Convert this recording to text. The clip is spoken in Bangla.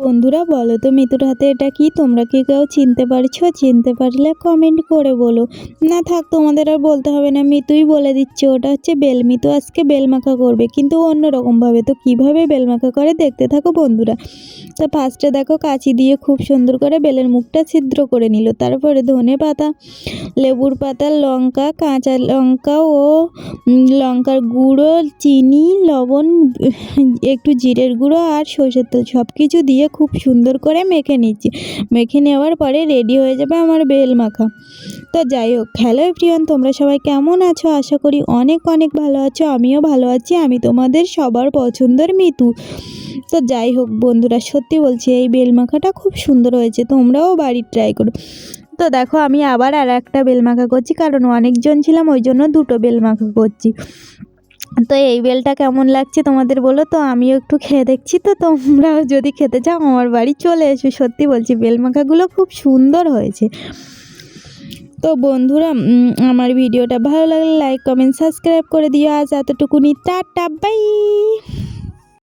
বন্ধুরা বলো তো মিতুর হাতে এটা কি? তোমরা কি কেউ চিনতে পারছো? চিনতে পারলে কমেন্ট করে বলো। না থাক, তোমাদের আর বলতে হবে না, মিতুই বলে দিচ্ছে ওটা হচ্ছে বেল। মিতু আজকে বেল মাখা করবে, কিন্তু অন্যরকমভাবে। তো কিভাবে বেল মাখা করে দেখতে থাকো বন্ধুরা। তো ফার্স্টে দেখো কাঁচি দিয়ে খুব সুন্দর করে বেলের মুখটা ছিদ্র করে নিল। তারপরে ধনে পাতা, লেবুর পাতা, লঙ্কা, কাঁচা লঙ্কা ও লঙ্কার গুঁড়ো, চিনি, লবণ, একটু জিরের গুঁড়ো আর সরষের তেল সব কিছু দিয়ে খুব সুন্দর করে মেখে নিচ্ছি। মেখে নেওয়ার পরে রেডি হয়ে যাবে আমার বেল মাখা। তো যাই হোক, হ্যালো এভরিওয়ান, তোমরা সবাই কেমন আছো? আশা করি অনেক অনেক ভালো আছো। আমিও ভালো আছি। আমি তোমাদের সবার পছন্দের মিতু। তো যাই হোক বন্ধুরা, সত্যি বলছি এই বেল মাখাটা খুব সুন্দর হয়েছে, তোমরাও বাড়ির ট্রাই করো। তো দেখো আমি আবার আর একটা বেল মাখা করছি, কারণ অনেকজন ছিলাম ওই জন্য দুটো বেল মাখা করছি। তো এই বেলটা কেমন লাগছে তোমাদের বলো তো, আমিও একটু খেয়ে দেখছি। তো তোমরাও যদি খেতে চাও আমার বাড়ি চলে এসো, সত্যি বলছি বেল মাখাগুলো খুব সুন্দর হয়েছে। তো বন্ধুরা আমার ভিডিওটা ভালো লাগলে লাইক কমেন্ট সাবস্ক্রাইব করে দিও। আজ এতটুকুনি, টাটা বাই।